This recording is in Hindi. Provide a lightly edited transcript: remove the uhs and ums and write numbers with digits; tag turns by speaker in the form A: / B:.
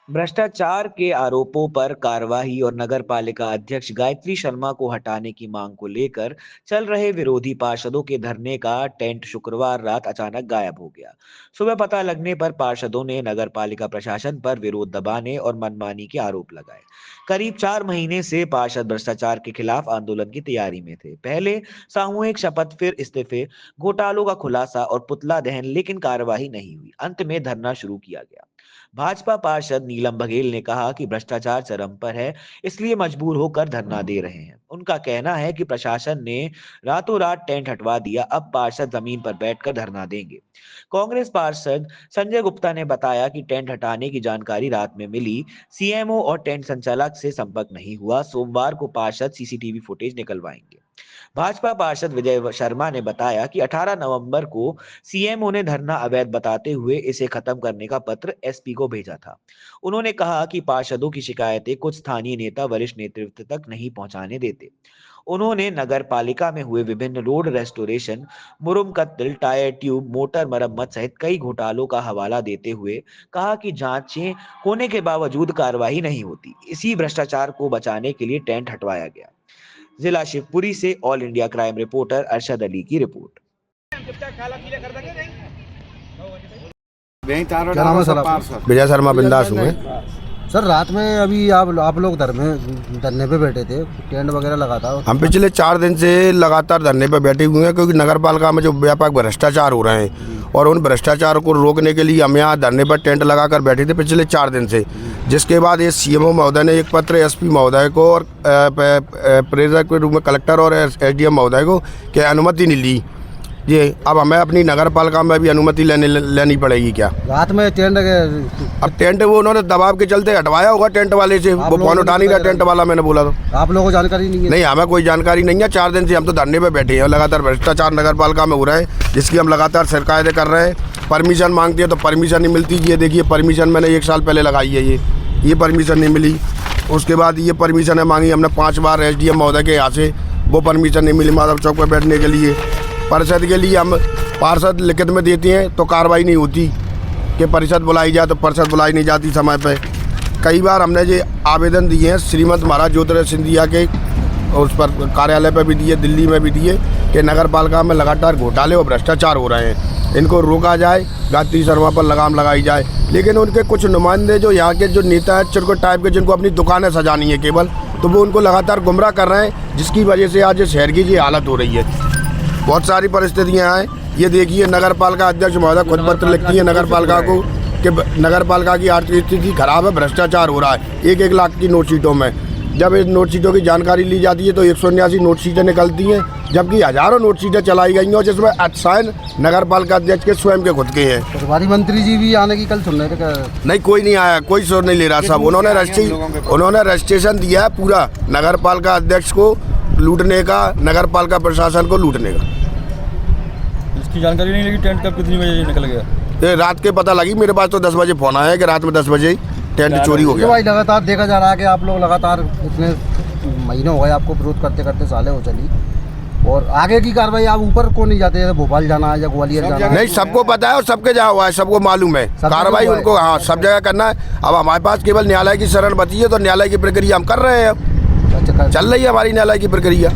A: भ्रष्टाचार के आरोपों पर कार्रवाई और नगर पालिका अध्यक्ष गायत्री शर्मा को हटाने की मांग को लेकर चल रहे विरोधी पार्षदों के धरने का टेंट शुक्रवार रात अचानक गायब हो गया। सुबह पता लगने पर पार्षदों ने नगर पालिका प्रशासन पर विरोध दबाने और मनमानी के आरोप लगाए। करीब 4 महीने से पार्षद भ्रष्टाचार के खिलाफ आंदोलन की तैयारी में थे। पहले सामूहिक शपथ, फिर इस्तीफे, घोटालों का खुलासा और पुतला दहन, लेकिन कार्यवाही नहीं हुई। अंत में धरना शुरू किया गया। भाजपा पार्षद नीलम बघेल ने कहा कि भ्रष्टाचार चरम पर है, इसलिए मजबूर होकर धरना दे रहे हैं। उनका कहना है कि प्रशासन ने रातों रात टेंट हटवा दिया, अब पार्षद जमीन पर बैठकर धरना देंगे। कांग्रेस पार्षद संजय गुप्ता ने बताया कि टेंट हटाने की जानकारी रात में मिली, सीएमओ और टेंट संचालक से संपर्क नहीं हुआ। सोमवार को पार्षद सीसीटीवी फुटेज निकलवाएंगे। भाजपा पार्षद विजय शर्मा ने बताया कि 18 नवंबर को सीएमओ ने धरना अवैध बताते हुए इसे खत्म करने का पत्र एसपी को भेजा था। उन्होंने कहा कि पार्षदों की शिकायतें कुछ स्थानीय नेता वरिष्ठ नेतृत्व तक नहीं पहुंचाने देते। उन्होंने नगर पालिका में हुए विभिन्न रोड रेस्टोरेशन, मुरुम कत्ल, टायर ट्यूब, मोटर मरम्मत सहित कई घोटालों का हवाला देते हुए कहा कि जांचें होने के बावजूद कार्रवाई नहीं होती। इसी भ्रष्टाचार को बचाने के लिए टेंट हटवाया गया। जिला शिवपुरी से all India crime reporter Arshad Ali की रिपोर्ट।
B: क्या नाम है सर आपका?
C: विजय शर्मा बिंदास हुए।
B: सर रात में अभी आप लोग धरने पे बैठे थे, टेंट वगैरह लगा था।
C: हम पिछले 4 दिन से लगातार धरने पे बैठे हुए हैं, क्योंकि नगर पालिका में जो व्यापक भ्रष्टाचार हो रहे हैं और उन भ्रष्टाचार को रोकने के लिए हम यहाँ धरने पर टेंट लगाकर बैठे थे पिछले 4 दिन से। जिसके बाद ये सीएमओ महोदय ने एक पत्र एसपी महोदय को और प्रेरक के रूप में कलेक्टर और एसडीएम महोदय को कि अनुमति नहीं ली। ये अब हमें अपनी नगर पालिका में भी अनुमति लेनी पड़ेगी क्या?
B: रात में टेंट
C: अब टेंट वो उन्होंने दबाव के चलते हटवाया होगा टेंट वाले से, वो फोन उठा नहीं रहा टेंट वाला। मैंने बोला तो
B: आप लोगों को जानकारी नहीं है?
C: नहीं, हमें कोई जानकारी नहीं है। 4 दिन से हम तो धरने पे बैठे हैं। लगातार भ्रष्टाचार नगर पालिका में हो रहा है, जिसकी हम लगातार शिकायतें कर रहे हैं। परमिशन मांगती है तो परमिशन नहीं मिलती। ये देखिए परमिशन मैंने 1 साल पहले लगाई है, ये परमिशन नहीं मिली। उसके बाद ये परमिशन है मांगी हमने 5 बार एसडीएम महोदय के यहाँ से, वो परमिशन नहीं मिली माधव चौक पर बैठने के लिए। परिषद के लिए हम पार्षद लिखित में देते हैं तो कार्रवाई नहीं होती, कि परिषद बुलाई जाए तो परिषद बुलाई नहीं जाती समय पे। कई बार हमने ये आवेदन दिए हैं श्रीमती महाराज ज्योतिरादित्य सिंधिया के, उस पर कार्यालय पर भी दिए, दिल्ली में भी दिए, कि नगर पालिका में लगातार घोटाले और भ्रष्टाचार हो रहे हैं, इनको रोका जाए, गायत्री शर्मा पर लगाम लगाई जाए। लेकिन उनके कुछ नुमाइंदे जो यहाँ के जो नेता हैं चिरकुट टाइप के, जिनको अपनी दुकानें सजानी है केवल, तो वो उनको लगातार गुमराह कर रहे हैं, जिसकी वजह से आज शहर की ये हालत हो रही है। बहुत सारी परिस्थितियाँ हैं। ये देखिए नगर पालिका अध्यक्ष महोदय खुद पत्र लिखती है नगर पालिका को कि नगर पालिका की आर्थिक स्थिति खराब है, भ्रष्टाचार हो रहा है 1-1 लाख की नोट शीटों में। जब इस नोट शीटों की जानकारी ली जाती है तो 179 नोट शीटें निकलती हैं, जबकि हजारों नोट शीटें चलाई गई हैं, और जिसमें साइन नगर पालिका अध्यक्ष के स्वयं के खुद के हैं।
B: प्रभारी मंत्री जी भी आने की कल सुन रहे थे?
C: नहीं, कोई नहीं आया, कोई शोर नहीं ले रहा। सब उन्होंने रजिस्ट्रेशन दिया है पूरा नगर पालिका अध्यक्ष को लूटने का, नगर पालिका प्रशासन को लूटने का।
D: इसकी जानकारी नहीं लगी टेंट कब कितनी बजे निकल गया?
C: ये रात के पता लगी, मेरे पास तो 10 बजे फोन आया कि रात में 10 बजे टेंट चोरी हो गया।
B: भाई लगातार देखा जा रहा है कि आप लोग लगातार इतने महीने हो गए आपको विरोध करते करते, साले हो चली, और आगे की कार्रवाई आप ऊपर को नहीं जाते? भोपाल जाना है या ग्वालियर जाना है?
C: नहीं, सबको पता है और सबके जहाँ हुआ है सबको मालूम है। कार्रवाई उनको हाँ सब जगह करना है। अब हमारे पास केवल न्यायालय की शरण बची है, तो न्यायालय की प्रक्रिया हम कर रहे हैं। अब चल रही है हमारी न्यायालय की प्रक्रिया।